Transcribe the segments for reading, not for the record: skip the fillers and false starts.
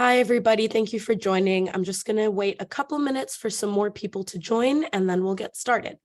Hi, everybody. Thank you for joining. I'm just going to wait a couple minutes for some more people to join, and then we'll get started.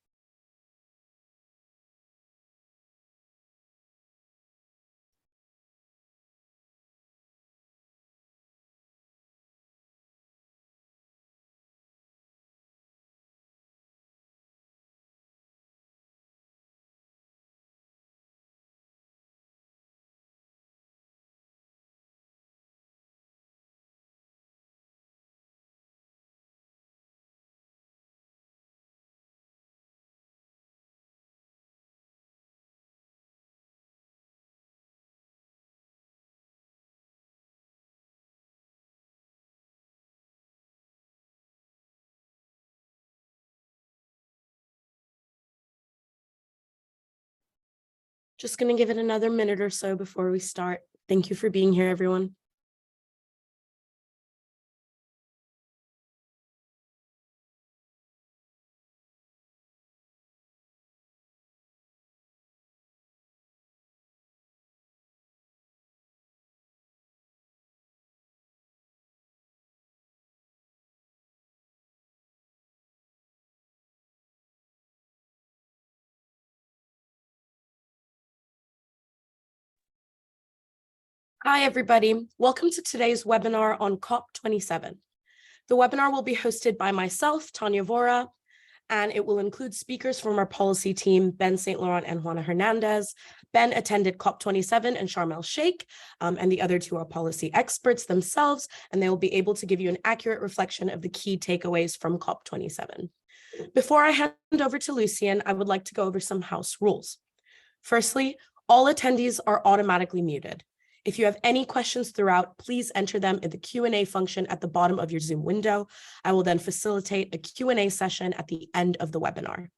Just going to give it another minute or so before we start. Thank you for being here, everyone. Hi, everybody. Welcome to today's webinar on COP27. The webinar will be hosted by myself, Tanya Vora, and it will include speakers from our policy team, Ben St. Laurent and Juana Hernandez. Ben attended COP27 in Sharm el-Sheikh, and the other two are policy experts themselves, and they will be able to give you an accurate reflection of the key takeaways from COP27. Before I hand over to Lucien, I would like to go over some house rules. Firstly, all attendees are automatically muted. If you have any questions throughout, please enter them in the Q&A function at the bottom of your Zoom window. I will then facilitate a Q&A session at the end of the webinar.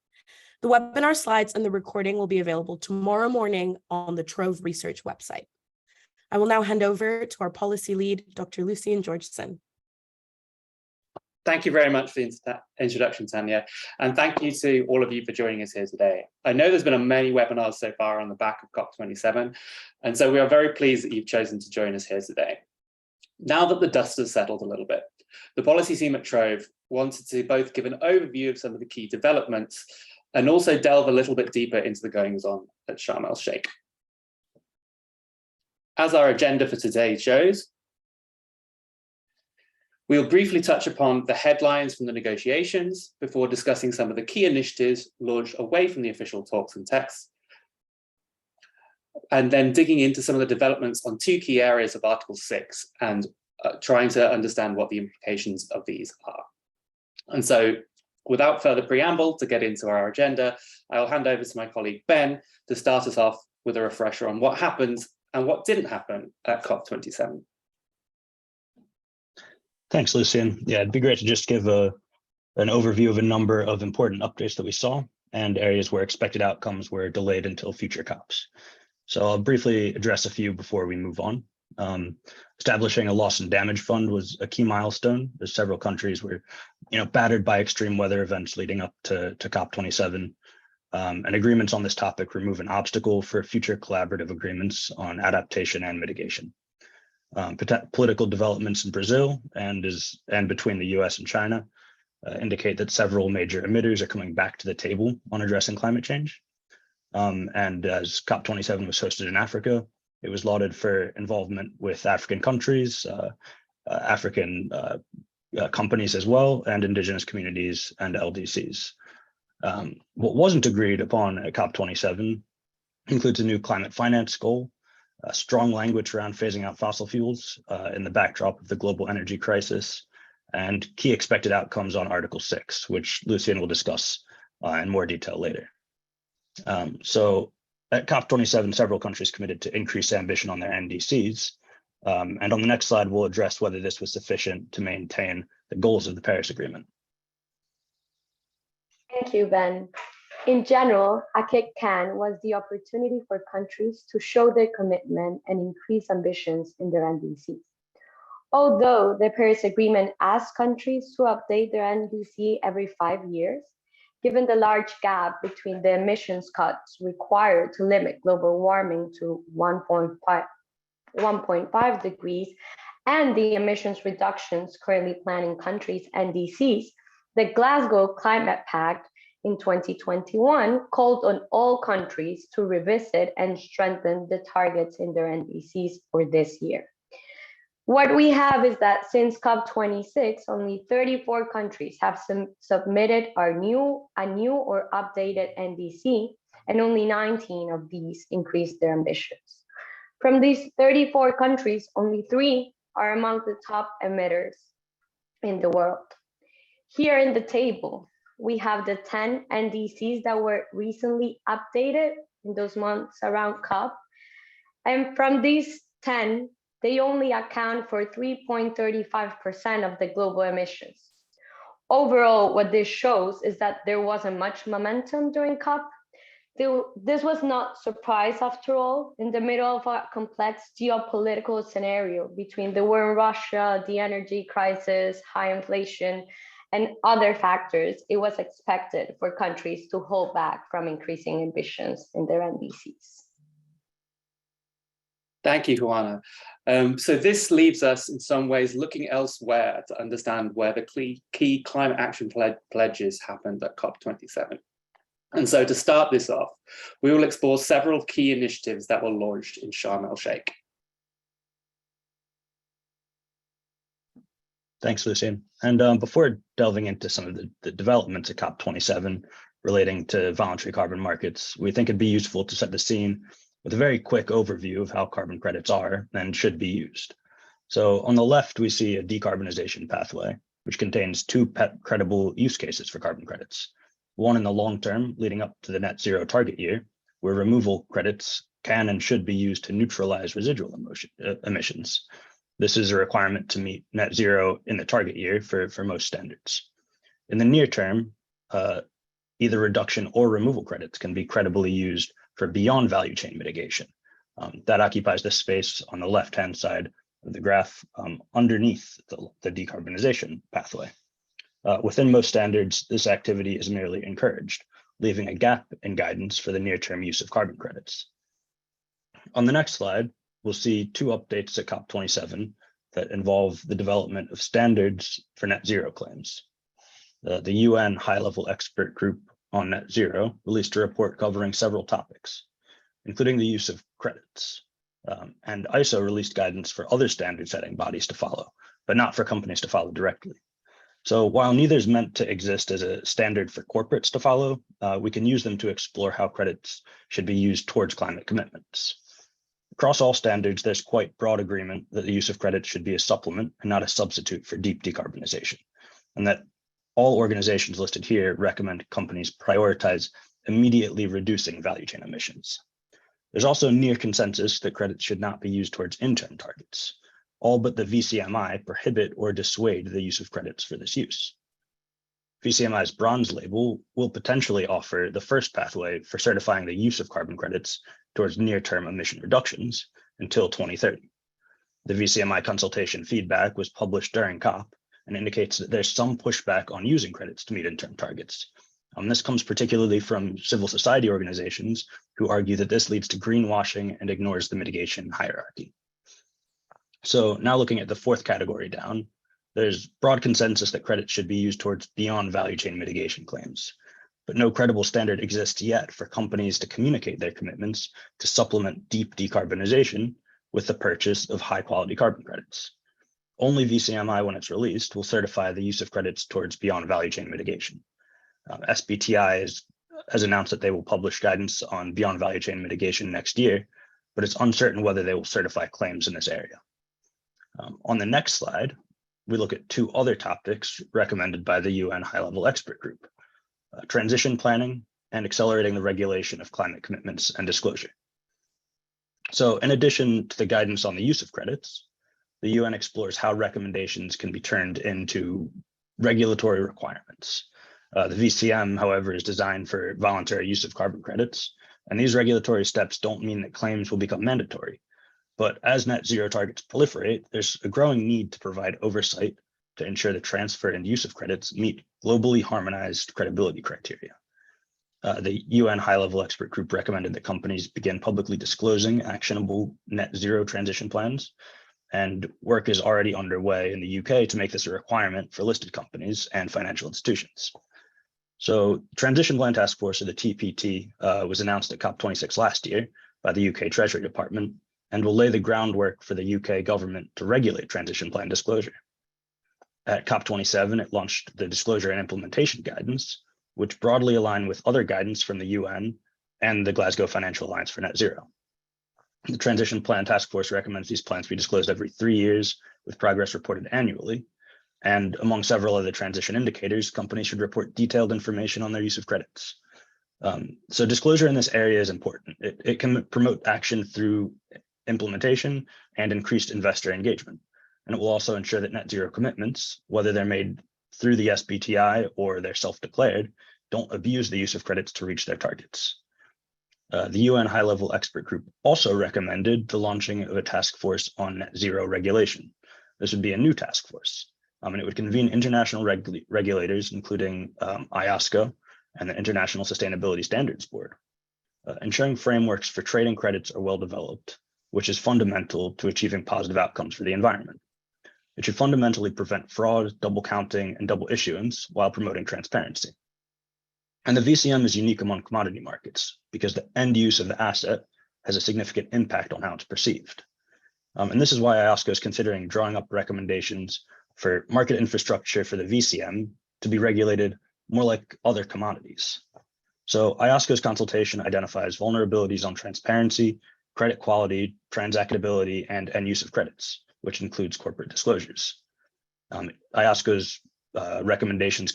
The webinar slides and the recording will be available tomorrow morning on the Trove Research website. I will now hand over to our policy lead, Dr. Lucien Georgeson. Thank you very much for the introduction, Tanya, and thank you to all of you for joining us here today. I know there's been many webinars so far on the back of COP27, and so we are very pleased that you've chosen to join us here today. Now that the dust has settled a little bit, the policy team at Trove wanted to both give an overview of some of the key developments and also delve a little bit deeper into the goings-on at Sharm el-Sheikh. As our agenda for today shows, we'll briefly touch upon the headlines from the negotiations before discussing some of the key initiatives launched away from the official talks and texts, and then digging into some of the developments on two key areas of Article 6 and trying to understand what the implications of these are. And so, without further preamble, to get into our agenda, I'll hand over to my colleague Ben to start us off with a refresher on what happened and what didn't happen at COP27. Thanks, Lucien. Yeah, it'd be great to just give an overview of a number of important updates that we saw and areas where expected outcomes were delayed until future COPs. So I'll briefly address a few before we move on. Establishing a loss and damage fund was a key milestone, as several countries were, battered by extreme weather events leading up to COP27. And agreements on this topic remove an obstacle for future collaborative agreements on adaptation and mitigation. Political developments in Brazil and between the US and China indicate that several major emitters are coming back to the table on addressing climate change. And as COP27 was hosted in Africa, it was lauded for involvement with African countries, African companies as well, and indigenous communities and LDCs. What wasn't agreed upon at COP27 includes a new climate finance goal, strong language around phasing out fossil fuels in the backdrop of the global energy crisis, and key expected outcomes on Article 6, which Lucien will discuss in more detail later. So at COP27, several countries committed to increase ambition on their NDCs. And on the next slide, we'll address whether this was sufficient to maintain the goals of the Paris Agreement. Thank you, Ben. In general, ACIC-CAN was the opportunity for countries to show their commitment and increase ambitions in their NDCs. Although the Paris Agreement asks countries to update their NDC every 5 years, given the large gap between the emissions cuts required to limit global warming to 1.5 degrees and the emissions reductions currently planned in countries' NDCs, the Glasgow Climate Pact in 2021 called on all countries to revisit and strengthen the targets in their NDCs for this year. What we have is that since COP26, only 34 countries have submitted a new or updated NDC, and only 19 of these increased their ambitions. From these 34 countries, only 3 are among the top emitters in the world. Here in the table, we have the 10 NDCs that were recently updated in those months around COP. And from these 10, they only account for 3.35% of the global emissions. Overall, what this shows is that there wasn't much momentum during COP. This was not a surprise after all. In the middle of a complex geopolitical scenario between the war in Russia, the energy crisis, high inflation, and other factors, it was expected for countries to hold back from increasing ambitions in their NDCs. Thank you, Juana. So this leaves us in some ways looking elsewhere to understand where the key climate action pledges happened at COP27. And so to start this off, we will explore several key initiatives that were launched in Sharm el-Sheikh. Thanks, Lucien. And before delving into some of the developments at COP27 relating to voluntary carbon markets, we think it'd be useful to set the scene with a very quick overview of how carbon credits are and should be used. So on the left, we see a decarbonization pathway, which contains 2 credible use cases for carbon credits. One in the long term, leading up to the net zero target year, where removal credits can and should be used to neutralize residual emissions. This is a requirement to meet net zero in the target year for most standards. In the near term, either reduction or removal credits can be credibly used for beyond value chain mitigation. That occupies the space on the left-hand side of the graph underneath the decarbonization pathway. Within most standards, this activity is merely encouraged, leaving a gap in guidance for the near-term use of carbon credits. On the next slide, we'll see 2 updates at COP27 that involve the development of standards for net zero claims. The UN high-level expert group on net zero released a report covering several topics, including the use of credits. And ISO released guidance for other standard-setting bodies to follow, but not for companies to follow directly. So while neither is meant to exist as a standard for corporates to follow, we can use them to explore how credits should be used towards climate commitments. Across all standards, there's quite broad agreement that the use of credits should be a supplement and not a substitute for deep decarbonization, and that all organizations listed here recommend companies prioritize immediately reducing value chain emissions. There's also near consensus that credits should not be used towards interim targets. All but the VCMI prohibit or dissuade the use of credits for this use. VCMI's bronze label will potentially offer the first pathway for certifying the use of carbon credits towards near-term emission reductions until 2030. The VCMI consultation feedback was published during COP and indicates that there's some pushback on using credits to meet interim targets. This comes particularly from civil society organizations who argue that this leads to greenwashing and ignores the mitigation hierarchy. So now looking at the 4th category down, there's broad consensus that credits should be used towards beyond value chain mitigation claims, but no credible standard exists yet for companies to communicate their commitments to supplement deep decarbonization with the purchase of high quality carbon credits. Only VCMI, when it's released, will certify the use of credits towards beyond value chain mitigation. SBTI has announced that they will publish guidance on beyond value chain mitigation next year, but it's uncertain whether they will certify claims in this area. On the next slide, we look at 2 other topics recommended by the UN high-level expert group, transition planning and accelerating the regulation of climate commitments and disclosure. So in addition to the guidance on the use of credits, the UN explores how recommendations can be turned into regulatory requirements. The VCM, however, is designed for voluntary use of carbon credits, and these regulatory steps don't mean that claims will become mandatory. But as net zero targets proliferate, there's a growing need to provide oversight to ensure the transfer and use of credits meet globally harmonized credibility criteria. The UN high-level expert group recommended that companies begin publicly disclosing actionable net zero transition plans, and work is already underway in the UK to make this a requirement for listed companies and financial institutions. So Transition Plan Task Force, or the TPT, was announced at COP26 last year by the UK Treasury Department and will lay the groundwork for the UK government to regulate transition plan disclosure. At COP27, it launched the Disclosure and Implementation Guidance, which broadly align with other guidance from the UN and the Glasgow Financial Alliance for Net Zero. The Transition Plan Task Force recommends these plans be disclosed every 3 years, with progress reported annually. And among several other transition indicators, companies should report detailed information on their use of credits. So disclosure in this area is important. It can promote action through implementation and increased investor engagement. And it will also ensure that net zero commitments, whether they're made through the SBTI or they're self-declared, don't abuse the use of credits to reach their targets. The UN high-level expert group also recommended the launching of a task force on net zero regulation. This would be a new task force, and it would convene international regulators, including IOSCO and the International Sustainability Standards Board, ensuring frameworks for trading credits are well developed, which is fundamental to achieving positive outcomes for the environment. It should fundamentally prevent fraud, double counting, and double issuance while promoting transparency. And the VCM is unique among commodity markets because the end use of the asset has a significant impact on how it's perceived. And this is why IOSCO is considering drawing up recommendations for market infrastructure for the VCM to be regulated more like other commodities. So IOSCO's consultation identifies vulnerabilities on transparency, credit quality, transactability, and end use of credits, which includes corporate disclosures. IOSCO's recommendations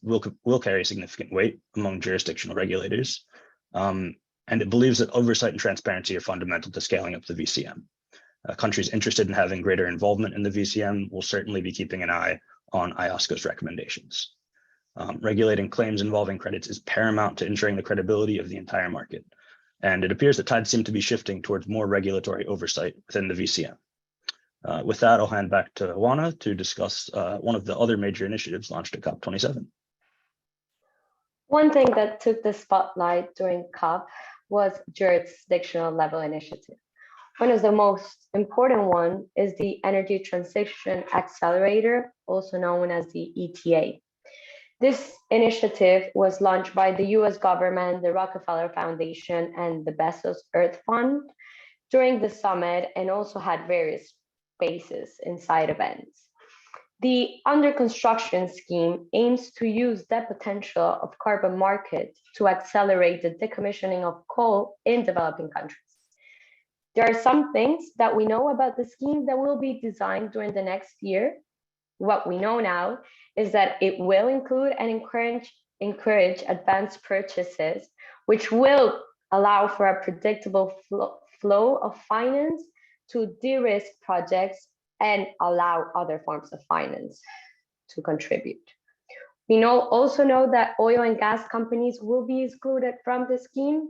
will carry significant weight among jurisdictional regulators, and it believes that oversight and transparency are fundamental to scaling up the VCM. Countries interested in having greater involvement in the VCM will certainly be keeping an eye on IOSCO's recommendations. Regulating claims involving credits is paramount to ensuring the credibility of the entire market, and it appears that tides seem to be shifting towards more regulatory oversight within the VCM. With that, I'll hand back to Juana to discuss one of the other major initiatives launched at COP27. One thing that took the spotlight during COP was jurisdictional level initiative. One of the most important one is the Energy Transition Accelerator, also known as the ETA. This initiative was launched by the US government, the Rockefeller Foundation, and the Bezos Earth Fund during the summit, and also had various phases and side events. The under construction scheme aims to use the potential of carbon market to accelerate the decommissioning of coal in developing countries. There are some things that we know about the scheme that will be designed during the next year. What we know now is that it will include and encourage advanced purchases, which will allow for a predictable flow of finance to de-risk projects and allow other forms of finance to contribute. We also know that oil and gas companies will be excluded from the scheme,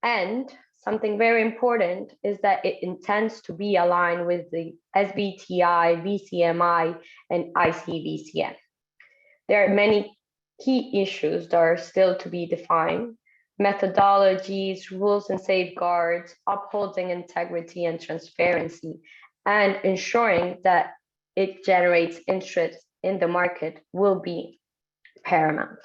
and something very important is that it intends to be aligned with the SBTI, VCMI, and ICVCM. There are many key issues that are still to be defined: methodologies, rules and safeguards, upholding integrity and transparency, and ensuring that it generates interest in the market will be paramount.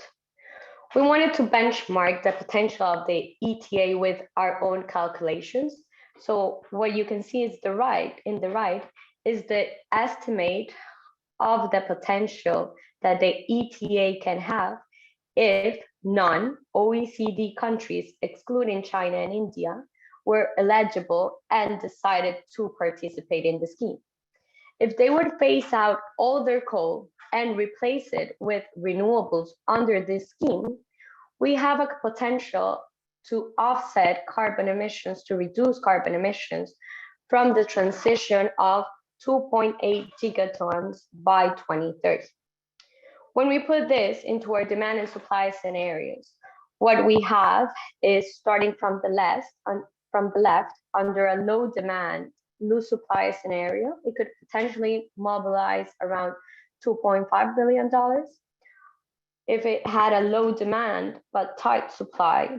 We wanted to benchmark the potential of the ETA with our own calculations. So what you can see is in the right is the estimate of the potential that the ETA can have if non-OECD countries, excluding China and India, were eligible and decided to participate in the scheme. If they would phase out all their coal and replace it with renewables under this scheme, we have a potential to offset carbon emissions, to reduce carbon emissions from the transition of 2.8 gigatons by 2030. When we put this into our demand and supply scenarios, what we have is, starting from the left, under a low demand, low supply scenario, it could potentially mobilize around $2.5 billion. If it had a low demand but tight supply,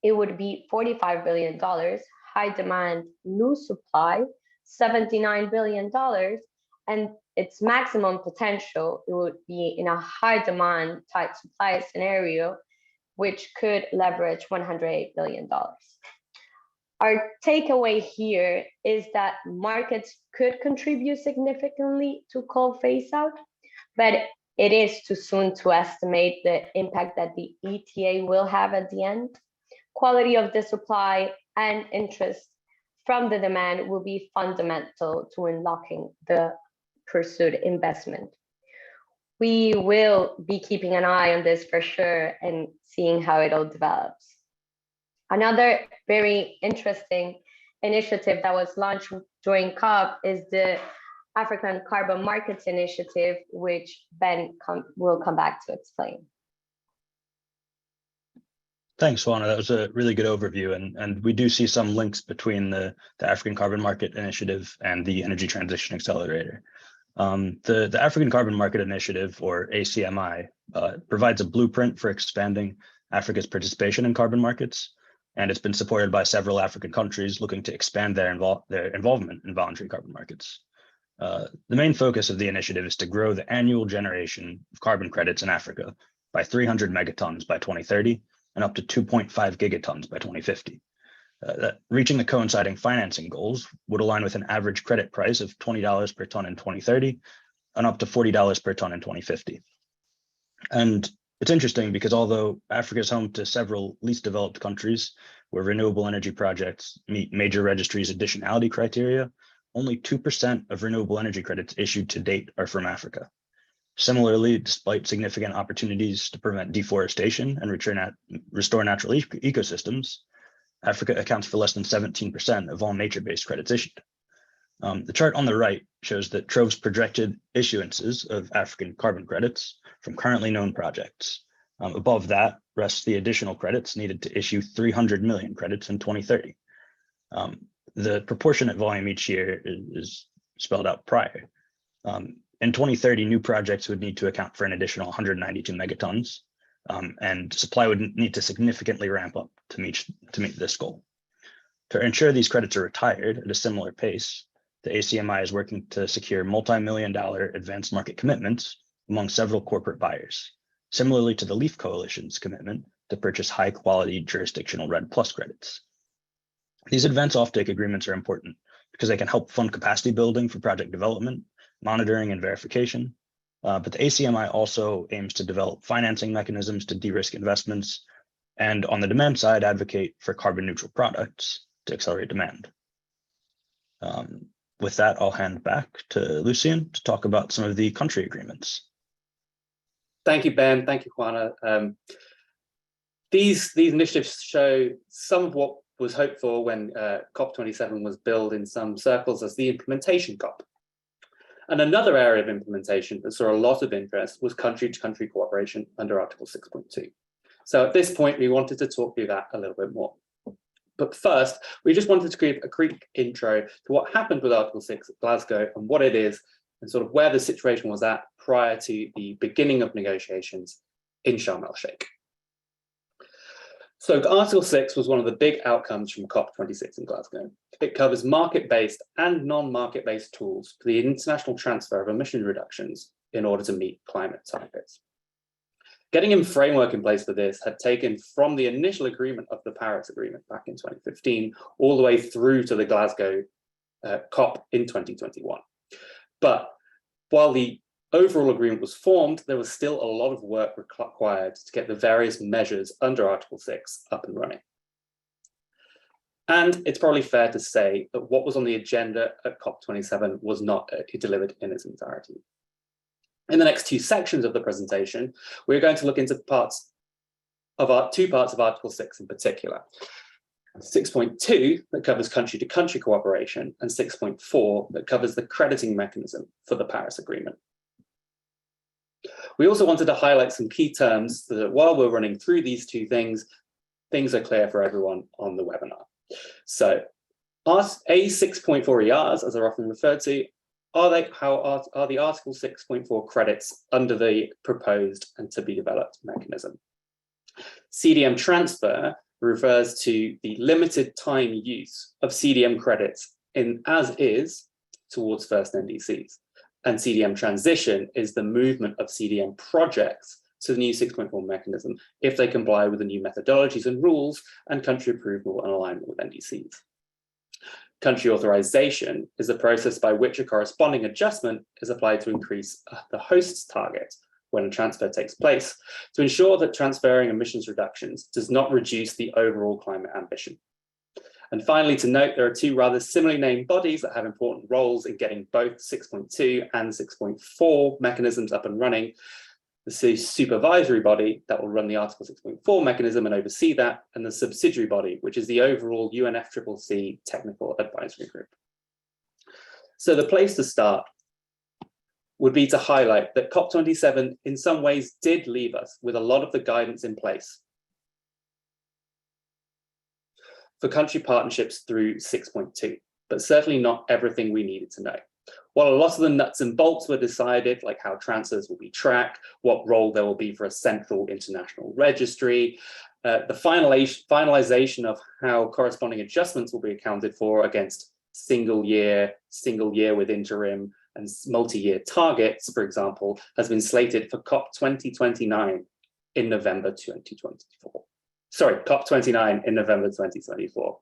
it would be $45 billion. High demand, low supply $79 billion, and its maximum potential, it would be in a high demand, tight supply scenario, which could leverage $108 billion. Our takeaway here is that markets could contribute significantly to coal phase out, but it is too soon to estimate the impact that the ETA will have at the end. Quality of the supply and interest from the demand will be fundamental to unlocking the pursued investment. We will be keeping an eye on this for sure and seeing how it all develops. Another very interesting initiative that was launched during COP is the African Carbon Markets Initiative, which Ben will come back to explain. Thanks, Juana. That was a really good overview, and we do see some links between the African Carbon Market Initiative and the Energy Transition Accelerator. The African Carbon Market Initiative, or ACMI, provides a blueprint for expanding Africa's participation in carbon markets, and it's been supported by several African countries looking to expand their involvement in voluntary carbon markets. The main focus of the initiative is to grow the annual generation of carbon credits in Africa by 300 megatons by 2030 and up to 2.5 gigatons by 2050. Reaching the coinciding financing goals would align with an average credit price of $20 per ton in 2030 and up to $40 per ton in 2050. And it's interesting because although Africa is home to several least developed countries where renewable energy projects meet major registries' additionality criteria, only 2% of renewable energy credits issued to date are from Africa. Similarly, despite significant opportunities to prevent deforestation and restore natural ecosystems, Africa accounts for less than 17% of all nature-based credits issued. The chart on the right shows that Trove's projected issuances of African carbon credits from currently known projects. Above that rests the additional credits needed to issue 300 million credits in 2030. The proportionate volume each year is spelled out prior. In 2030, new projects would need to account for an additional 192 megatons, and supply would need to significantly ramp up to meet this goal. To ensure these credits are retired at a similar pace, the ACMI is working to secure multi-million-dollar advanced market commitments among several corporate buyers, similarly to the LEAF Coalition's commitment to purchase high-quality jurisdictional RED+ credits. These advanced offtake agreements are important because they can help fund capacity building for project development, monitoring, and verification. But the ACMI also aims to develop financing mechanisms to de-risk investments, and on the demand side, advocate for carbon neutral products to accelerate demand. With that, I'll hand back to Lucien to talk about some of the country agreements. Thank you, Ben. Thank you, Juana. These initiatives show some of what was hoped for when COP27 was billed in some circles as the implementation COP. And another area of implementation that saw a lot of interest was country-to-country cooperation under Article 6.2. So at this point, we wanted to talk through that a little bit more. But first, we just wanted to give a quick intro to what happened with Article 6 at Glasgow and what it is and sort of where the situation was at prior to the beginning of negotiations in Sharm el-Sheikh. So Article 6 was one of the big outcomes from COP26 in Glasgow. It covers market-based and non-market-based tools for the international transfer of emission reductions in order to meet climate targets. Getting a framework in place for this had taken from the initial agreement of the Paris Agreement back in 2015 all the way through to the Glasgow COP in 2021. But while the overall agreement was formed, there was still a lot of work required to get the various measures under Article 6 up and running. And it's probably fair to say that what was on the agenda at COP27 was not delivered in its entirety. In the next two sections of the presentation, we're going to look into two parts of Article 6 in particular. 6.2 that covers country-to-country cooperation, and 6.4 that covers the crediting mechanism for the Paris Agreement. We also wanted to highlight some key terms so that while we're running through these two things are clear for everyone on the webinar. So A6.4 ERs, as they're often referred to, are the Article 6.4 credits under the proposed and to be developed mechanism. CDM transfer refers to the limited time use of CDM credits as is towards first NDCs. And CDM transition is the movement of CDM projects to the new 6.4 mechanism if they comply with the new methodologies and rules and country approval and alignment with NDCs. Country authorization is the process by which a corresponding adjustment is applied to increase the host's target when a transfer takes place to ensure that transferring emissions reductions does not reduce the overall climate ambition. And finally, to note, there are two rather similarly named bodies that have important roles in getting both 6.2 and 6.4 mechanisms up and running. The supervisory body that will run the Article 6.4 mechanism and oversee that, and the subsidiary body, which is the overall UNFCCC Technical Advisory Group. So the place to start would be to highlight that COP27 in some ways did leave us with a lot of the guidance in place for country partnerships through 6.2, but certainly not everything we needed to know. While a lot of the nuts and bolts were decided, like how transfers will be tracked, what role there will be for a central international registry, the finalization of how corresponding adjustments will be accounted for against single year with interim and multi-year targets, for example, has been slated for COP 2029 in November 2024. Sorry, COP29 in November 2024.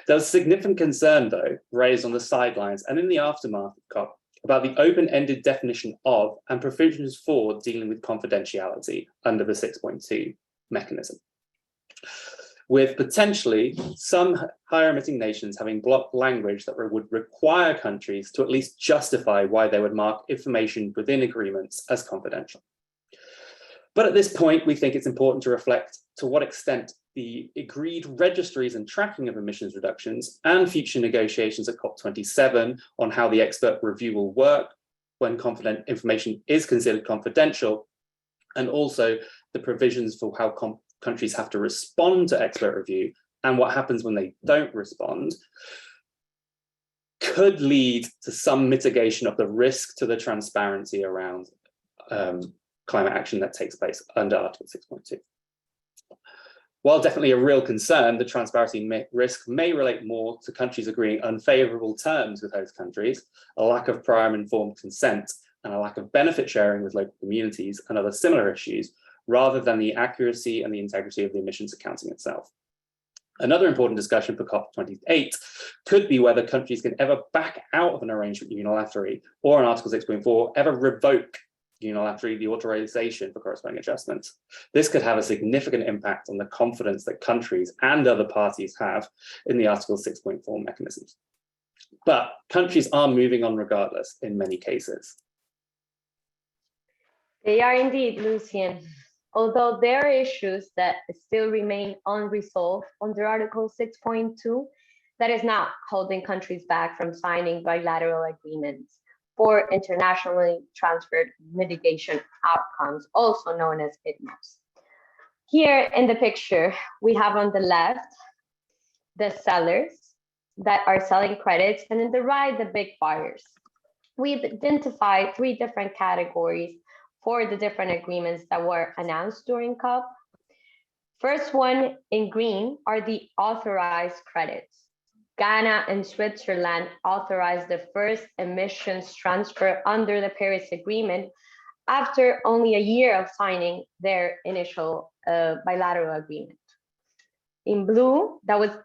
There was significant concern, though, raised on the sidelines and in the aftermath of COP about the open-ended definition of and provisions for dealing with confidentiality under the 6.2 mechanism, with potentially some higher emitting nations having blocked language that would require countries to at least justify why they would mark information within agreements as confidential. But at this point, we think it's important to reflect to what extent the agreed registries and tracking of emissions reductions and future negotiations at COP27 on how the expert review will work when confident information is considered confidential, and also the provisions for how countries have to respond to expert review and what happens when they don't respond, could lead to some mitigation of the risk to the transparency around climate action that takes place under Article 6.2. While definitely a real concern, the transparency risk may relate more to countries agreeing unfavorable terms with host countries, a lack of prior informed consent, and a lack of benefit sharing with local communities and other similar issues, rather than the accuracy and the integrity of the emissions accounting itself. Another important discussion for COP28 could be whether countries can ever back out of an arrangement unilaterally, or in Article 6.4, ever revoke unilaterally the authorization for corresponding adjustments. This could have a significant impact on the confidence that countries and other parties have in the Article 6.4 mechanisms. But countries are moving on regardless in many cases. They are indeed, Lucian. Although there are issues that still remain unresolved under Article 6.2, that is not holding countries back from signing bilateral agreements for internationally transferred mitigation outcomes, also known as ITMOs. Here in the picture, we have on the left, the sellers that are selling credits, and on the right, the big buyers. We've identified three different categories for the different agreements that were announced during COP. First one in green are the authorized credits. Ghana and Switzerland authorized the first emissions transfer under the Paris Agreement after only a year of signing their initial bilateral agreement. In blue,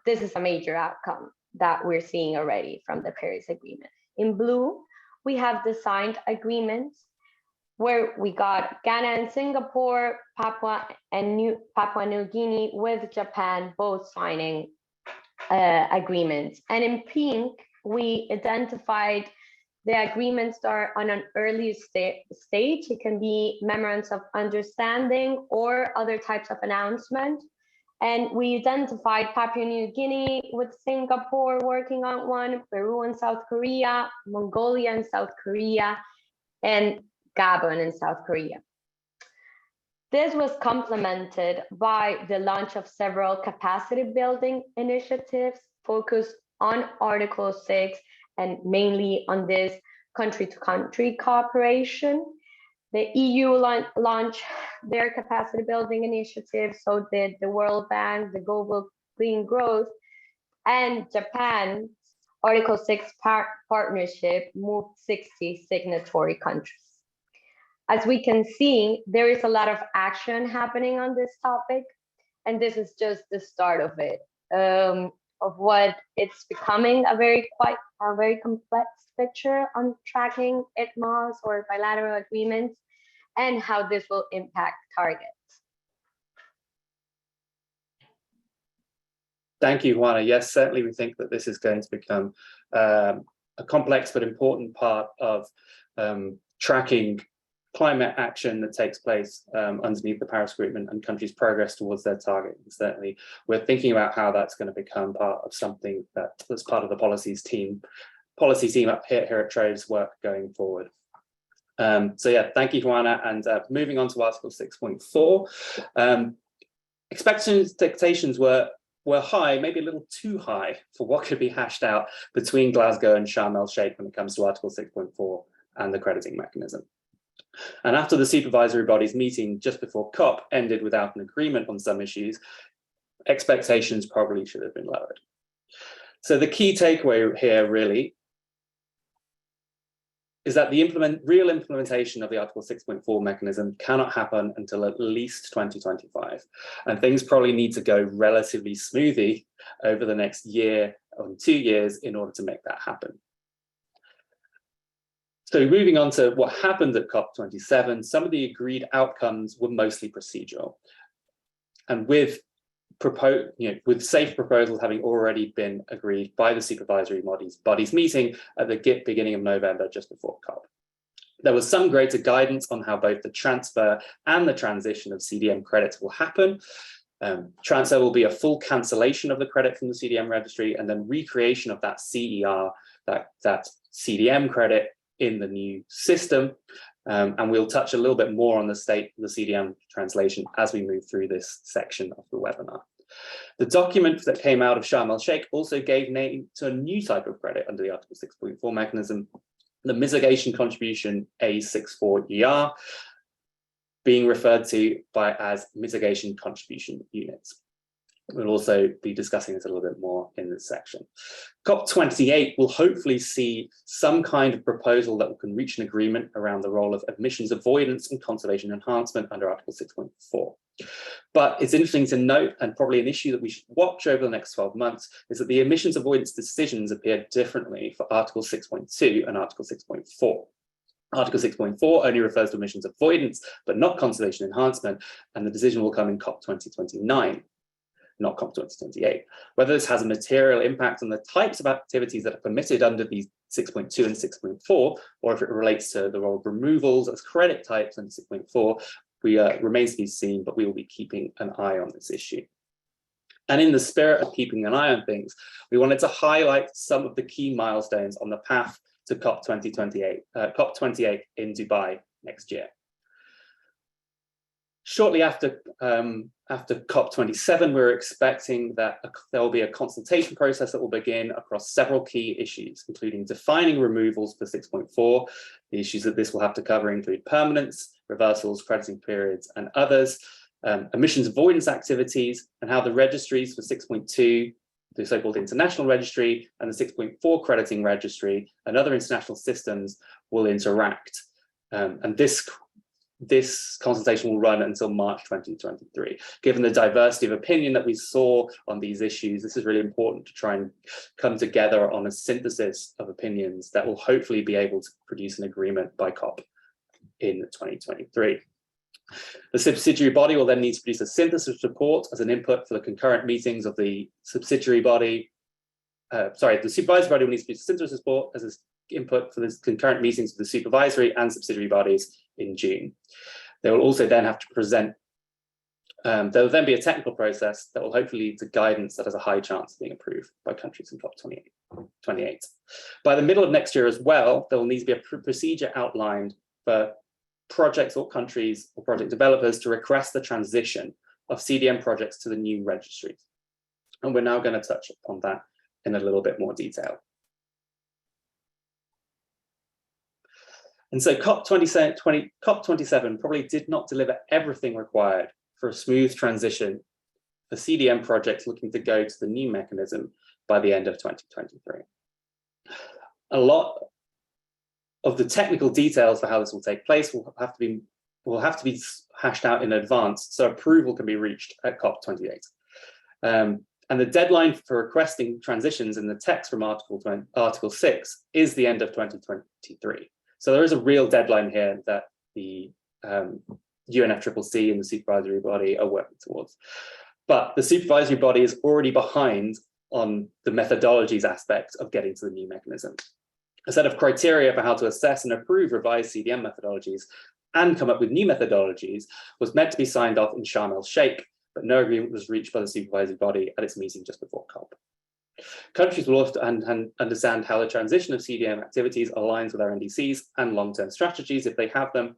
this is a major outcome that we're seeing already from the Paris Agreement. In blue, we have the signed agreements where we got Ghana and Singapore, Papua New Guinea with Japan both signing agreements. And in pink, we identified the agreements that are on an early stage. It can be memorandums of understanding or other types of announcement. And we identified Papua New Guinea with Singapore working on one, Peru and South Korea, Mongolia and South Korea, and Gabon and South Korea. This was complemented by the launch of several capacity building initiatives focused on Article 6 and mainly on this country-to-country cooperation. The EU launched their capacity building initiative, so did the World Bank, the Global Green Growth, and Japan's Article 6 partnership moved 60 signatory countries. As we can see, there is a lot of action happening on this topic, and this is just the start of it, of what it's becoming a very complex picture on tracking ITMOs or bilateral agreements and how this will impact targets. Thank you, Juana. Yes, certainly we think that this is going to become a complex but important part of tracking climate action that takes place underneath the Paris Agreement and countries' progress towards their target. And certainly, we're thinking about how that's going to become part of something that's part of the policy team up here at Trove's work going forward. So yeah, thank you, Juana. And moving on to Article 6.4, expectations were high, maybe a little too high for what could be hashed out between Glasgow and Sharm el-Sheikh when it comes to Article 6.4 and the crediting mechanism. And after the supervisory body's meeting just before COP ended without an agreement on some issues, expectations probably should have been lowered. So the key takeaway here really is that the real implementation of the Article 6.4 mechanism cannot happen until at least 2025. And things probably need to go relatively smoothly over the next year or 2 years in order to make that happen. So moving on to what happened at COP27, some of the agreed outcomes were mostly procedural. And with safe proposals having already been agreed by the supervisory bodies meeting at the beginning of November, just before COP. There was some greater guidance on how both the transfer and the transition of CDM credits will happen. Transfer will be a full cancellation of the credit from the CDM registry and then recreation of that CER, that CDM credit in the new system. And we'll touch a little bit more on the state of the CDM translation as we move through this section of the webinar. The document that came out of Sharm el-Sheikh also gave name to a new type of credit under the Article 6.4 mechanism, the Mitigation Contribution A64ER, being referred to as Mitigation Contribution Units. We'll also be discussing this a little bit more in this section. COP28 will hopefully see some kind of proposal that can reach an agreement around the role of emissions avoidance and conservation enhancement under Article 6.4. But it's interesting to note, and probably an issue that we should watch over the next 12 months, is that the emissions avoidance decisions appear differently for Article 6.2 and Article 6.4. Article 6.4 only refers to emissions avoidance, but not conservation enhancement, and the decision will come in COP 2029. Not COP 2028. Whether this has a material impact on the types of activities that are permitted under these 6.2 and 6.4, or if it relates to the role of removals as credit types under 6.4, remains to be seen, but we will be keeping an eye on this issue. And in the spirit of keeping an eye on things, we wanted to highlight some of the key milestones on the path to COP 28 in Dubai next year. Shortly after COP27, we're expecting that there will be a consultation process that will begin across several key issues, including defining removals for 6.4. The issues that this will have to cover include permanence, reversals, crediting periods, and others, emissions avoidance activities, and how the registries for 6.2, the so-called international registry, and the 6.4 crediting registry, and other international systems will interact. And this consultation will run until March 2023. Given the diversity of opinion that we saw on these issues, this is really important to try and come together on a synthesis of opinions that will hopefully be able to produce an agreement by COP in 2023. The subsidiary body will then need to produce a synthesis report as an input for the concurrent meetings of the subsidiary body. The supervisory body will need to produce a synthesis report as an input for the concurrent meetings of the supervisory and subsidiary bodies in June. They will also then have to present, there will then be a technical process that will hopefully lead to guidance that has a high chance of being approved by countries in COP28. By the middle of next year as well, there will need to be a procedure outlined for projects or countries or project developers to request the transition of CDM projects to the new registries. And we're now going to touch upon that in a little bit more detail. And so COP27 probably did not deliver everything required for a smooth transition for CDM projects looking to go to the new mechanism by the end of 2023. a lot of the technical details for how this will take place will have to be hashed out in advance, so approval can be reached at COP28. And the deadline for requesting transitions in the text from Article 6 is the end of 2023. So there is a real deadline here that the UNFCCC and the supervisory body are working towards. But the supervisory body is already behind on the methodologies aspect of getting to the new mechanism. A set of criteria for how to assess and approve revised CDM methodologies and come up with new methodologies was meant to be signed off in Sharm el-Sheikh, but no agreement was reached by the supervisory body at its meeting just before COP. Countries will also understand how the transition of CDM activities aligns with their NDCs and long-term strategies if they have them.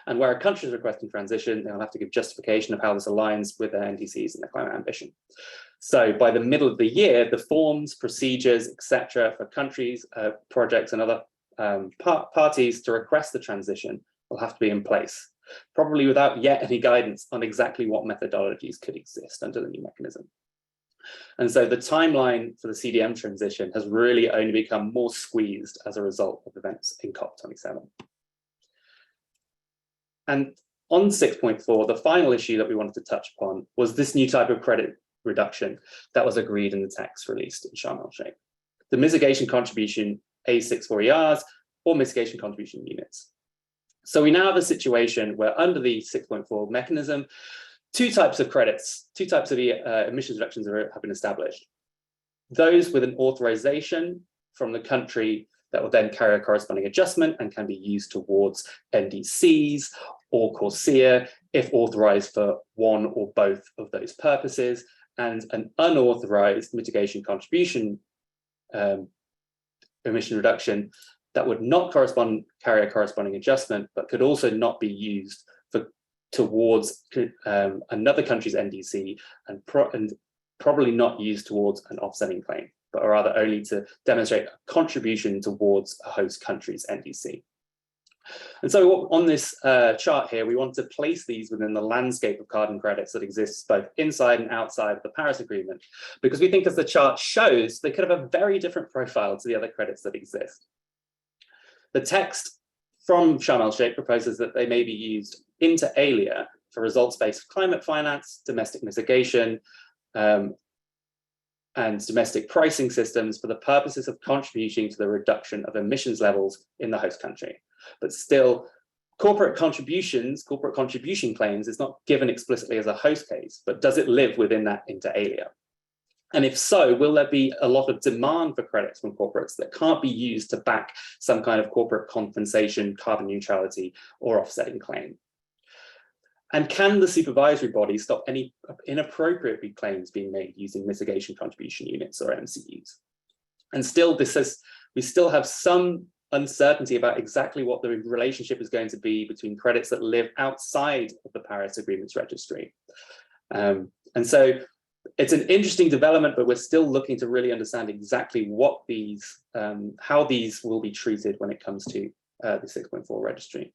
And where a country is requesting transition, they'll have to give justification of how this aligns with their NDCs and their climate ambition. So by the middle of the year, the forms, procedures, etc., for countries, projects, and other parties to request the transition will have to be in place, probably without yet any guidance on exactly what methodologies could exist under the new mechanism. And so the timeline for the CDM transition has really only become more squeezed as a result of events in COP27. And on 6.4, the final issue that we wanted to touch upon was this new type of credit reduction that was agreed in the text released in Sharm el-Sheikh, the mitigation contribution A64ERs or mitigation contribution units. So we now have a situation where under the 6.4 mechanism, two types of credits, two types of emissions reductions have been established. Those with an authorization from the country that will then carry a corresponding adjustment and can be used towards NDCs or CORSIA if authorized for one or both of those purposes, and an unauthorized mitigation contribution emission reduction that would not carry a corresponding adjustment, but could also not be used towards another country's NDC and probably not used towards an offsetting claim, but rather only to demonstrate a contribution towards a host country's NDC. And so on this chart here, we want to place these within the landscape of carbon credits that exists both inside and outside of the Paris Agreement, because we think, as the chart shows, they could have a very different profile to the other credits that exist. The text from Sharm el-Sheikh proposes that they may be used inter alia for results-based climate finance, domestic mitigation, and domestic pricing systems for the purposes of contributing to the reduction of emissions levels in the host country. But still, corporate contribution claims is not given explicitly as a host case, but does it live within that inter alia? And if so, will there be a lot of demand for credits from corporates that can't be used to back some kind of corporate compensation, carbon neutrality, or offsetting claim? And can the supervisory body stop any inappropriate claims being made using mitigation contribution units or MCUs? And still, we still have some uncertainty about exactly what the relationship is going to be between credits that live outside of the Paris Agreement's registry. And so it's an interesting development, but we're still looking to really understand exactly what these, how these will be treated when it comes to the 6.4 registry.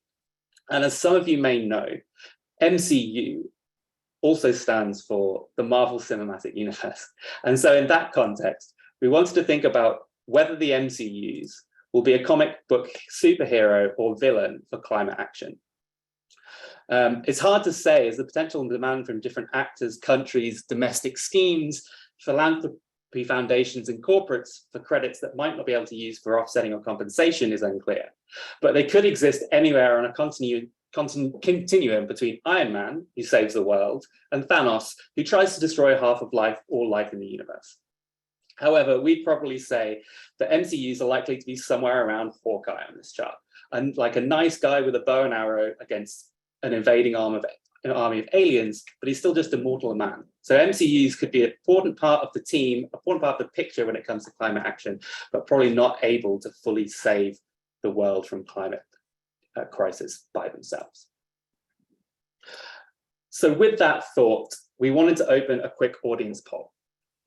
And as some of you may know, MCU also stands for the Marvel Cinematic Universe. And so in that context, we wanted to think about whether the MCUs will be a comic book superhero or villain for climate action. It's hard to say, as the potential demand from different actors, countries, domestic schemes, philanthropy foundations and corporates for credits that might not be able to use for offsetting or compensation is unclear. But they could exist anywhere on a continuum between Iron Man, who saves the world, and Thanos, who tries to destroy half of life or life in the universe. However, we'd probably say that MCUs are likely to be somewhere around Hawkeye on this chart, and like a nice guy with a bow and arrow against an invading army of aliens, but he's still just a mortal man. So MCUs could be an important part of the team, an important part of the picture when it comes to climate action, but probably not able to fully save the world from climate crisis by themselves. So with that thought, we wanted to open a quick audience poll.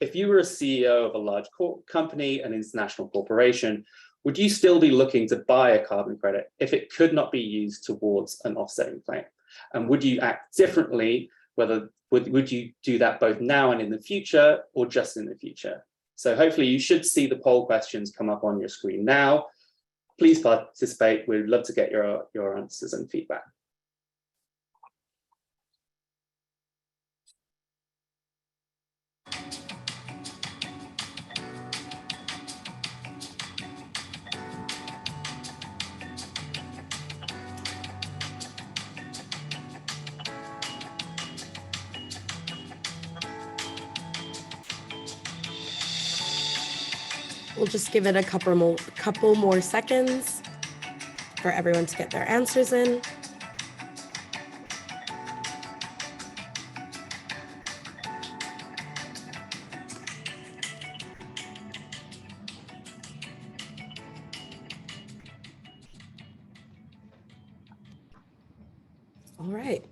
If you were a CEO of a large company, an international corporation, would you still be looking to buy a carbon credit if it could not be used towards an offsetting claim? And would you act differently? Would you do that both now and in the future, or just in the future? So hopefully you should see the poll questions come up on your screen now. Please participate. We'd love to get your answers and feedback. We'll just give it a couple more seconds for everyone to get their answers in. All right.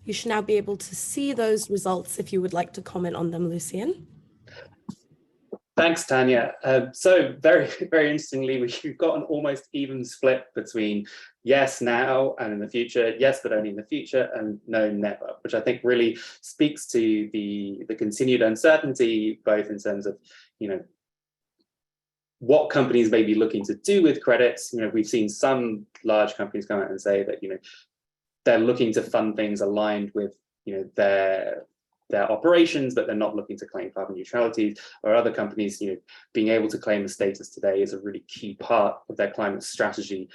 You should now be able to see those results if you would like to comment on them, Lucien. Thanks, Tanya. So very, very interestingly, we've got an almost even split between yes, now and in the future, yes, but only in the future, and no, never, which I think really speaks to the continued uncertainty, both in terms of, what companies may be looking to do with credits. We've seen some large companies come out and say that, they're looking to fund things aligned with, their operations, but they're not looking to claim carbon neutrality, or other companies, being able to claim the status today is a really key part of their climate strategy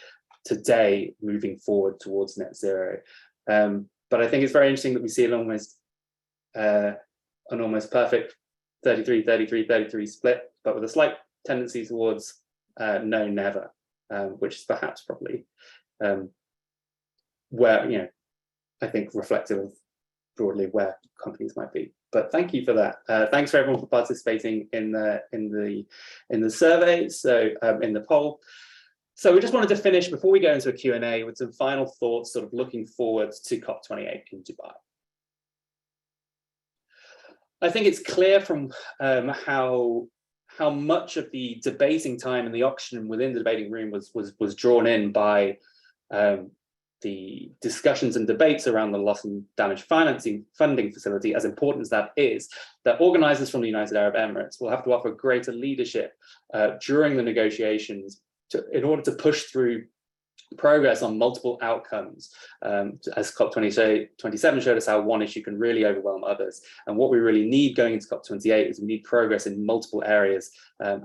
today, moving forward towards net zero. But I think it's very interesting that we see an almost perfect 33-33-33 split, but with a slight tendency towards no, never, which is perhaps probably where, I think reflective of broadly where companies might be. But thank you for that. Thanks for everyone for participating in the survey, so in the poll. So we just wanted to finish before we go into a Q&A with some final thoughts, sort of looking forward to COP28 in Dubai. I think it's clear from how much of the debating time and the oxygen within the debating room was drawn in by the discussions and debates around the loss and damage funding facility, as important as that is, that organizers from the United Arab Emirates will have to offer greater leadership during the negotiations in order to push through progress on multiple outcomes, as COP27 showed us how one issue can really overwhelm others. And what we really need going into COP28 is we need progress in multiple areas,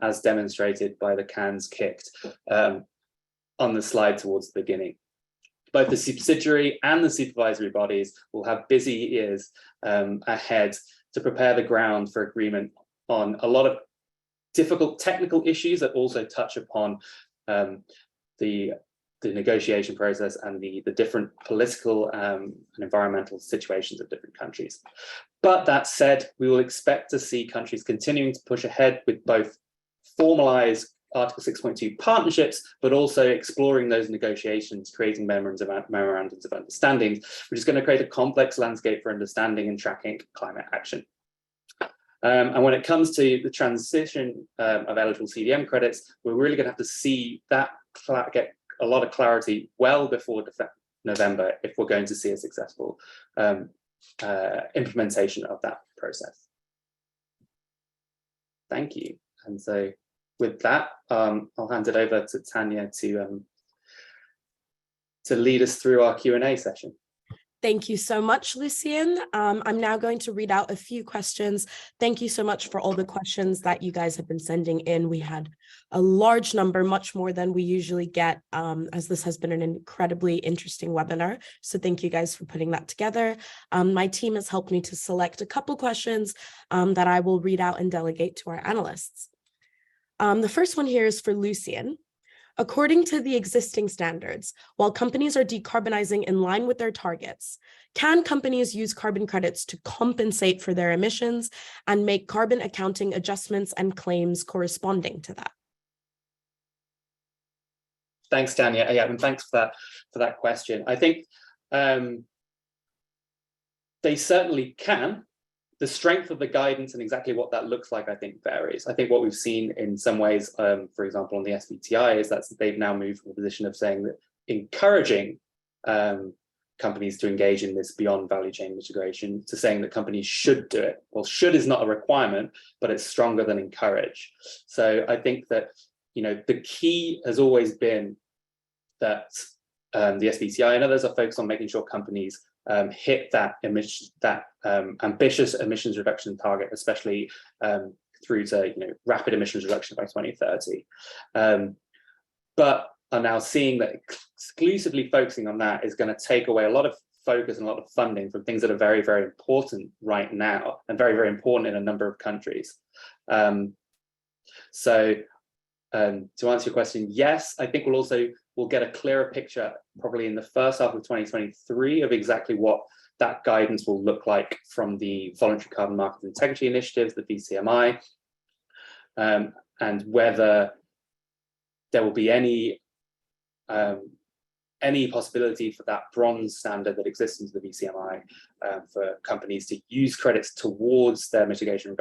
as demonstrated by the cans kicked on the slide towards the beginning. Both the subsidiary and the supervisory bodies will have busy years ahead to prepare the ground for agreement on a lot of difficult technical issues that also touch upon the negotiation process and the different political and environmental situations of different countries. But that said, we will expect to see countries continuing to push ahead with both formalized Article 6.2 partnerships, but also exploring those negotiations, creating memorandums of understanding, which is going to create a complex landscape for understanding and tracking climate action. And when it comes to the transition of eligible CDM credits, we're really going to have to see that get a lot of clarity well before November if we're going to see a successful implementation of that process. Thank you. And so with that, I'll hand it over to Tanya to lead us through our Q&A session. Thank you so much, Lucien. I'm now going to read out a few questions. Thank you so much for all the questions that you guys have been sending in. We had a large number, much more than we usually get, as this has been an incredibly interesting webinar. So thank you guys for putting that together. My team has helped me to select a couple questions that I will read out and delegate to our analysts. The first one here is for Lucien. According to the existing standards, while companies are decarbonizing in line with their targets, can companies use carbon credits to compensate for their emissions and make carbon accounting adjustments and claims corresponding to that? Thanks, Tanya. Yeah, and thanks for that question. I think they certainly can. The strength of the guidance and exactly what that looks like, I think, varies. I think what we've seen in some ways, for example, on the SBTI, is that they've now moved from a position of saying that encouraging companies to engage in this beyond value chain mitigation, to saying that companies should do it. Well, should is not a requirement, but it's stronger than encourage. So I think that, you know, the key has always been that the SBTI and others are focused on making sure companies hit that ambitious emissions reduction target, especially through to, you know, rapid emissions reduction by 2030. But are now seeing that exclusively focusing on that is going to take away a lot of focus and a lot of funding from things that are very, very important right now and very, very important in a number of countries. So to answer your question, yes, I think we'll get a clearer picture probably in the first half of 2023 of exactly what that guidance will look like from the Voluntary Carbon Market Integrity Initiatives, the VCMI, and whether there will be any possibility for that bronze standard that exists in the VCMI for companies to use credits towards their mitigation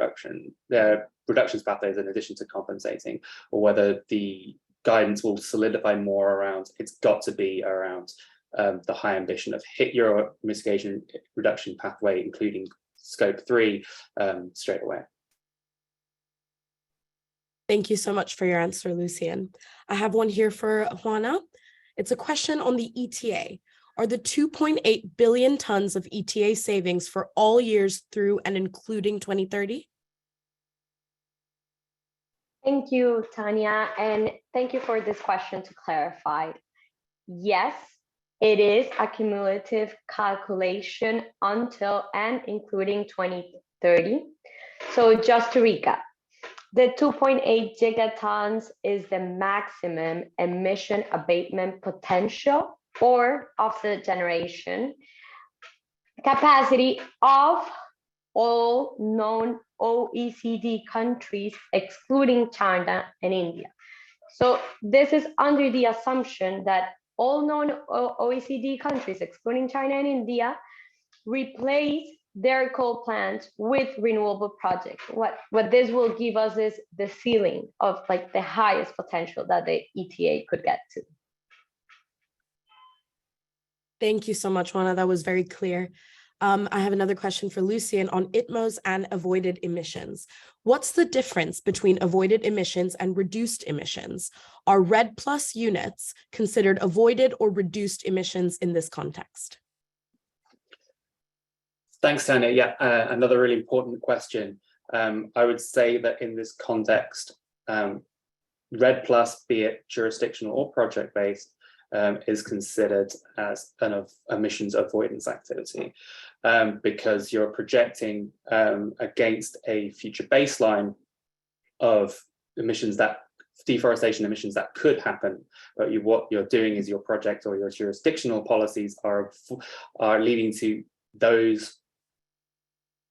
their reductions pathways in addition to compensating, or whether the guidance will solidify more around, it's got to be around the high ambition of hit your mitigation reduction pathway, including scope 3 straight away. Thank you so much for your answer, Lucian. I have one here for Juana. It's a question on the ETA. Are the 2.8 billion tons of ETA savings for all years through and including 2030? Thank you, Tanya, and thank you for this question to clarify. Yes, it is a cumulative calculation until and including 2030. So just to recap, the 2.8 gigatons is the maximum emission abatement potential or offset generation capacity of all known OECD countries, excluding China and India. So this is under the assumption that all known OECD countries, excluding China and India, replace their coal plants with renewable projects. What this will give us is the ceiling of like the highest potential that the ETA could get to. Thank you so much, Juana. That was very clear. I have another question for Lucian on ITMOs and avoided emissions. What's the difference between avoided emissions and reduced emissions? Are RED+ units considered avoided or reduced emissions in this context? Thanks, Tanya. Yeah, another really important question. I would say that in this context, RED+, be it jurisdictional or project-based, is considered as an emissions avoidance activity because you're projecting against a future baseline of emissions deforestation emissions that could happen, but what you're doing is your project or your jurisdictional policies are leading to those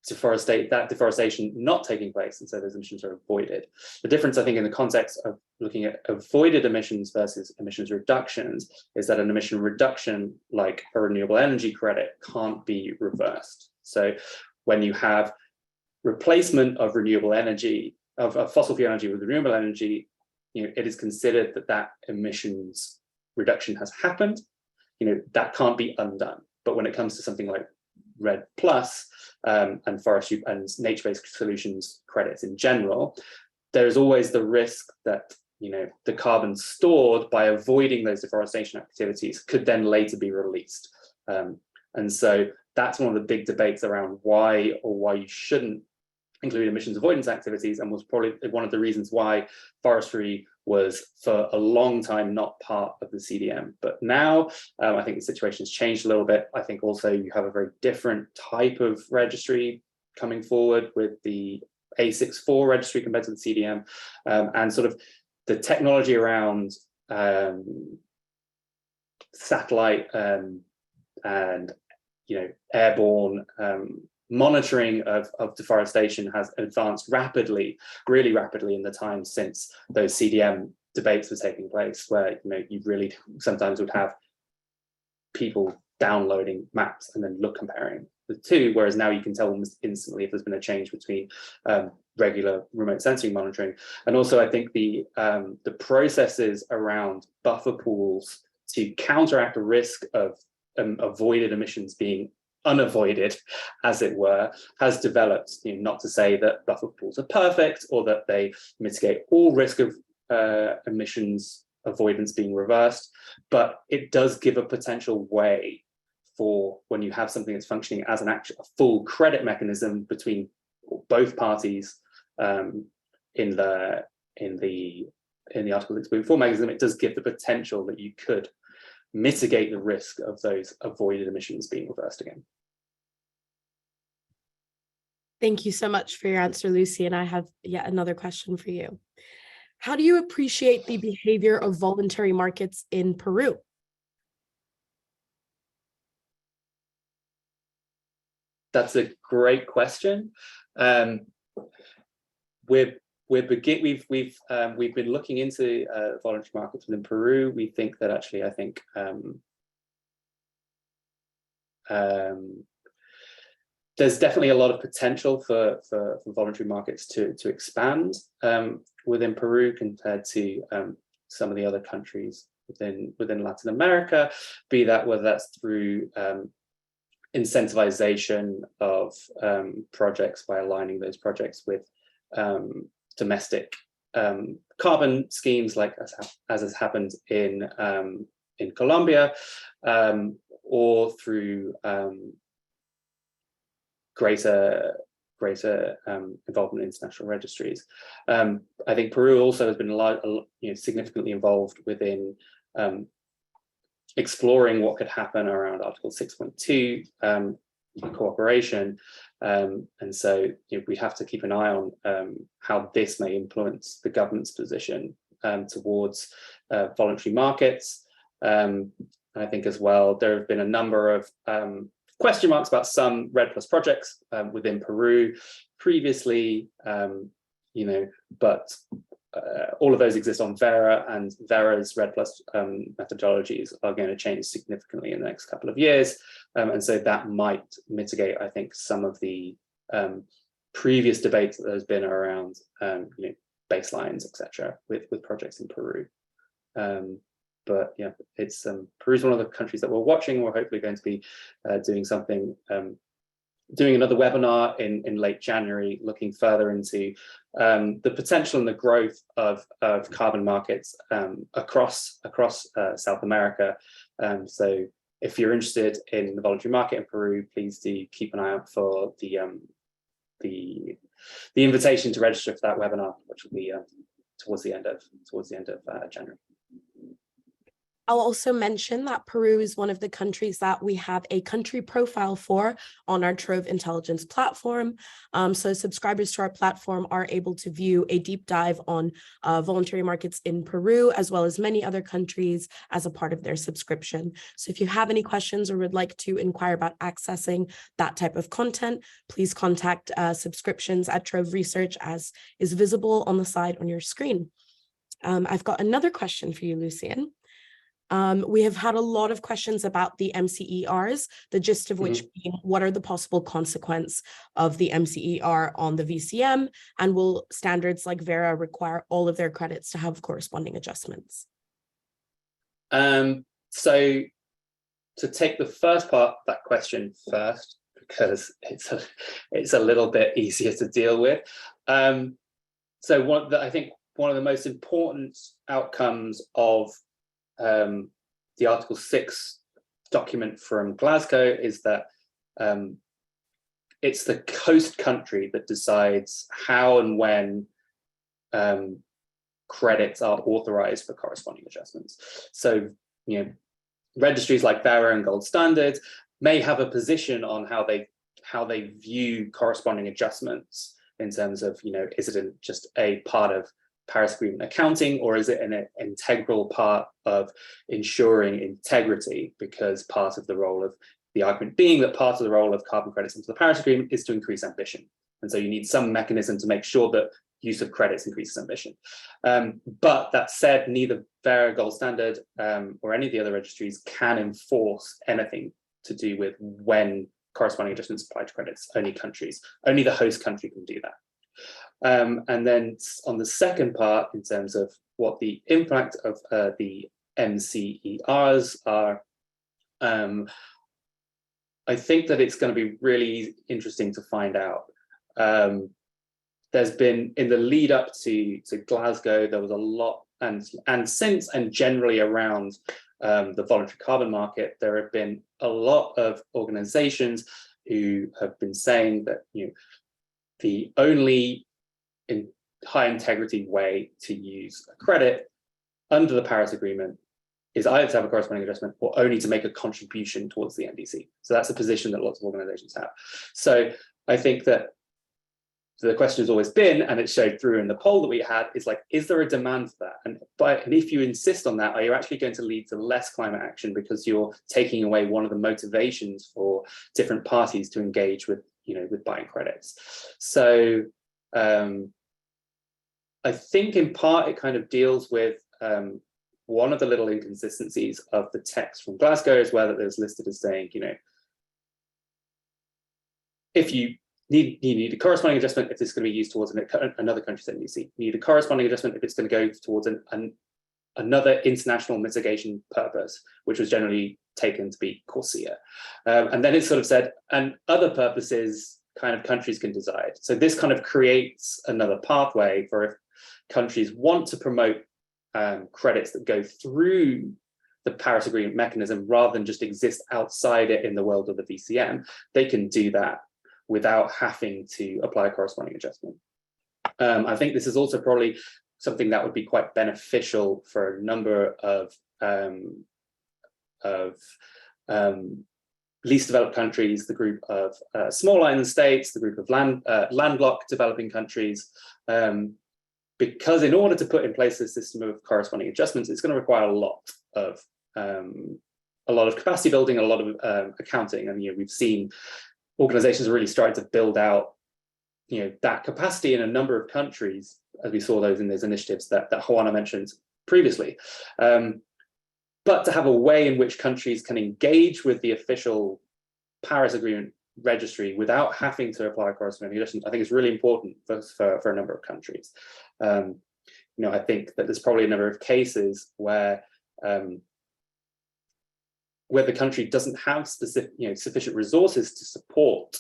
deforestation not taking place, and so those emissions are avoided. The difference, I think, in the context of looking at avoided emissions versus emissions reductions is that an emission reduction, like a renewable energy credit, can't be reversed. So when you have replacement of renewable energy, of fossil fuel energy with renewable energy, you know, it is considered that emissions reduction has happened. You know, that can't be undone. But when it comes to something like RED+ and forestry and nature-based solutions credits in general, there's always the risk that, you know, the carbon stored by avoiding those deforestation activities could then later be released. And so that's one of the big debates around why you shouldn't include emissions avoidance activities, and was probably one of the reasons why forestry was for a long time not part of the CDM. But now I think the situation has changed a little bit. I think also you have a very different type of registry coming forward with the A64 registry compared to the CDM, and sort of the technology around satellite and you know, airborne monitoring of deforestation has advanced rapidly, really rapidly, in the time since those CDM debates were taking place, where, you know, you really sometimes would have people downloading maps and then comparing the two, whereas now you can tell almost instantly if there's been a change between regular remote sensing monitoring. And also I think the processes around buffer pools to counteract the risk of avoided emissions being unavoided, as it were, has developed. Not to say that buffer pools are perfect or that they mitigate all risk of emissions avoidance being reversed, but it does give a potential way for when you have something that's functioning as a full credit mechanism between both parties in the Article 6.4 mechanism. It does give the potential that you could mitigate the risk of those avoided emissions being reversed again. Thank you so much for your answer, Lucy. And I have yet another question for you. How do you appreciate the behavior of voluntary markets in Peru? That's a great question. We've been looking into voluntary markets within Peru. We think that actually, there's definitely a lot of potential for voluntary markets to expand within Peru compared to some of the other countries within Latin America, be that whether that's through incentivization of projects by aligning those projects with domestic carbon schemes, like as has happened in Colombia, or through greater involvement in international registries. I think Peru also has been significantly involved within exploring what could happen around Article 6.2 cooperation, and so we have to keep an eye on how this may influence the government's position towards voluntary markets. I think as well there have been a number of question marks about some REDD+ projects within Peru previously, but all of those exist on Verra, and Verra's REDD+ methodologies are going to change significantly in the next couple of years, and so that might mitigate, I think, some of the previous debates that there's been around baselines, etc., with projects in Peru. But yeah, it's Peru's one of the countries that we're watching. We're hopefully going to be doing another webinar in late January, looking further into the potential and the growth of carbon markets across South America. So if you're interested in the voluntary market in Peru, please do keep an eye out for the invitation to register for that webinar, which will be towards the end of January. I'll also mention that Peru is one of the countries that we have a country profile for on our Trove intelligence platform. So subscribers to our platform are able to view a deep dive on voluntary markets in Peru, as well as many other countries, as a part of their subscription. So if you have any questions or would like to inquire about accessing that type of content, please contact subscriptions at Trove Research, as is visible on the side on your screen. I've got another question for you, Lucian. We have had a lot of questions about the MCERs, the gist of which being what are the possible consequences of the MCER on the VCM, and will standards like Verra require all of their credits to have corresponding adjustments? So to take the first part of that question first, because it's a little bit easier to deal with. So I think one of the most important outcomes of the Article 6 document from Glasgow is that it's the host country that decides how and when credits are authorized for corresponding adjustments. So, registries like Verra and Gold Standard may have a position on how they view corresponding adjustments in terms of, is it just a part of Paris Agreement accounting, or is it an integral part of ensuring integrity? Because part of the role of the argument being that part of the role of carbon credits into the Paris Agreement is to increase ambition. And so you need some mechanism to make sure that use of credits increases ambition. But that said, neither Verra, Gold Standard, or any of the other registries can enforce anything to do with when corresponding adjustments apply to credits. Only the host country can do that. And then on the second part, in terms of what the impact of the MCERs are, I think that it's going to be really interesting to find out. There's been, in the lead up to Glasgow, there was a lot, and since and generally around the voluntary carbon market, there have been a lot of organizations who have been saying that, you know, the only high integrity way to use a credit under the Paris Agreement is either to have a corresponding adjustment or only to make a contribution towards the NDC. So that's a position that lots of organizations have. So I think that the question has always been, and it showed through in the poll that we had, is like, is there a demand for that? And if you insist on that, are you actually going to lead to less climate action because you're taking away one of the motivations for different parties to engage with, you know, with buying credits? So I think in part it kind of deals with one of the little inconsistencies of the text from Glasgow is where that is listed as saying, you know, if you need a corresponding adjustment if it's going to be used towards another country's NDC. You need a corresponding adjustment if it's going to go towards another international mitigation purpose, which was generally taken to be CORSIA. And then it sort of said, and other purposes kind of countries can decide. So this kind of creates another pathway for if countries want to promote credits that go through the Paris Agreement mechanism rather than just exist outside it in the world of the VCM, they can do that without having to apply a corresponding adjustment. I think this is also probably something that would be quite beneficial for a number of least developed countries, the group of small island states, the group of landlocked developing countries, because in order to put in place this system of corresponding adjustments, it's going to require a lot of capacity building, a lot of accounting, and you know, we've seen organizations are really starting to build out, you know, that capacity in a number of countries, as we saw those in those initiatives that Juana mentioned previously. But to have a way in which countries can engage with the official Paris Agreement registry without having to apply a corresponding adjustment, I think is really important for a number of countries. You know, I think that there's probably a number of cases where the country doesn't have sufficient resources to support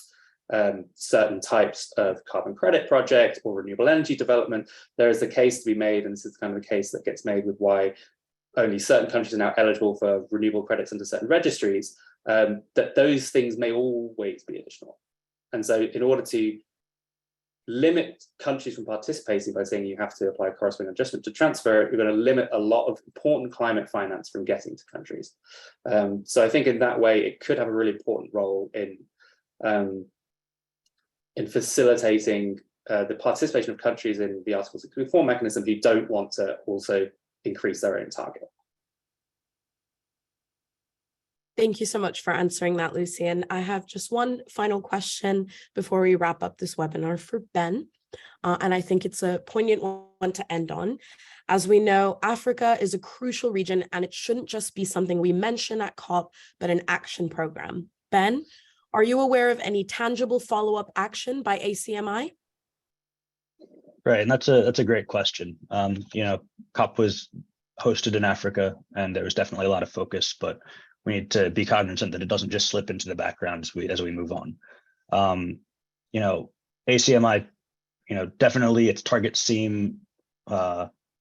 certain types of carbon credit project or renewable energy development. There is a case to be made, and this is kind of the case that gets made with why only certain countries are now eligible for renewable credits under certain registries, that those things may always be additional. And so in order to limit countries from participating by saying you have to apply a corresponding adjustment to transfer, you're going to limit a lot of important climate finance from getting to countries. So I think in that way, it could have a really important role in facilitating the participation of countries in the Article 6 reform mechanism who don't want to also increase their own target. Thank you so much for answering that, Lucy. And I have just one final question before we wrap up this webinar for Ben. And I think it's a poignant one to end on. As we know, Africa is a crucial region, and it shouldn't just be something we mention at COP, but an action program. Ben, are you aware of any tangible follow-up action by ACMI? Right, and that's a great question. You know, COP was hosted in Africa, and there was definitely a lot of focus, but we need to be cognizant that it doesn't just slip into the background as we move on. You know, ACMI, you know, definitely its targets seem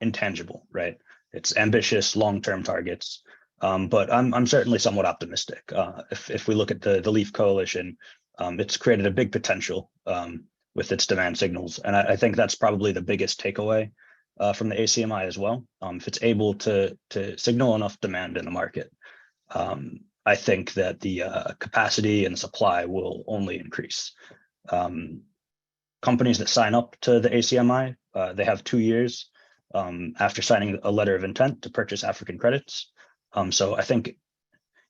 intangible, right? It's ambitious long-term targets, but I'm certainly somewhat optimistic. If we look at the Leaf Coalition, it's created a big potential with its demand signals, and I think that's probably the biggest takeaway from the ACMI as well. If it's able to signal enough demand in the market, I think that the capacity and supply will only increase. Companies that sign up to the ACMI, they have 2 years after signing a letter of intent to purchase African credits. So I think,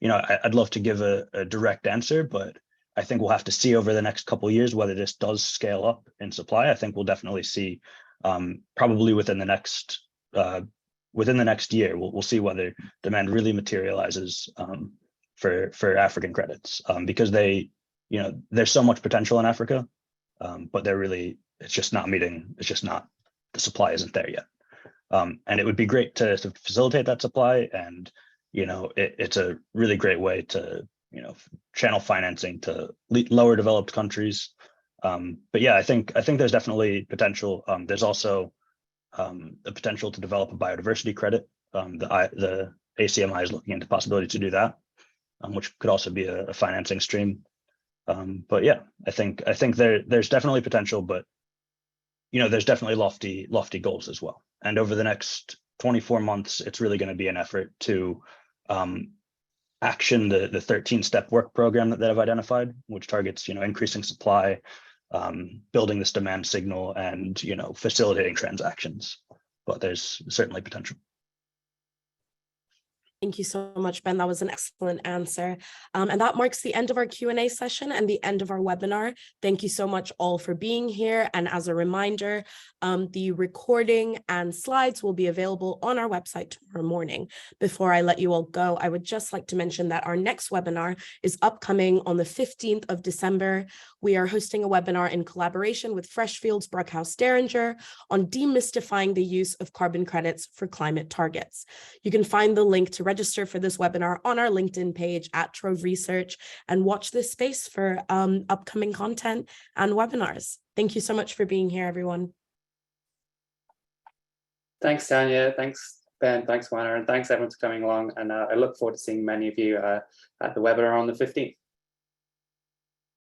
you know, I'd love to give a direct answer, but I think we'll have to see over the next couple of years whether this does scale up in supply. I think we'll definitely see probably within the next year, we'll see whether demand really materializes for African credits, because there's so much potential in Africa, but it's just not, the supply isn't there yet. And it would be great to facilitate that supply and it's a really great way to, channel financing to lower developed countries. But yeah, I think there's definitely potential. There's also the potential to develop a biodiversity credit. The ACMI is looking into the possibility to do that, which could also be a financing stream. But yeah, I think there's definitely potential, but there's definitely lofty goals as well. And over the next 24 months, it's really going to be an effort to action the 13-step work program that I've identified, which targets increasing supply, building this demand signal, and facilitating transactions. But there's certainly potential. Thank you so much, Ben. That was an excellent answer. And that marks the end of our Q&A session and the end of our webinar. Thank you so much all for being here. And as a reminder, the recording and slides will be available on our website tomorrow morning. Before I let you all go, I would just like to mention that our next webinar is upcoming on the 15th of December. We are hosting a webinar in collaboration with Freshfields Bruckhaus Derringer on demystifying the use of carbon credits for climate targets. You can find the link to register for this webinar on our LinkedIn page at Trove Research, and watch this space for upcoming content and webinars. Thank you so much for being here, everyone. Thanks, Tanya. Thanks, Ben. Thanks, Juana. And thanks, everyone, for coming along. And I look forward to seeing many of you at the webinar on the 15th.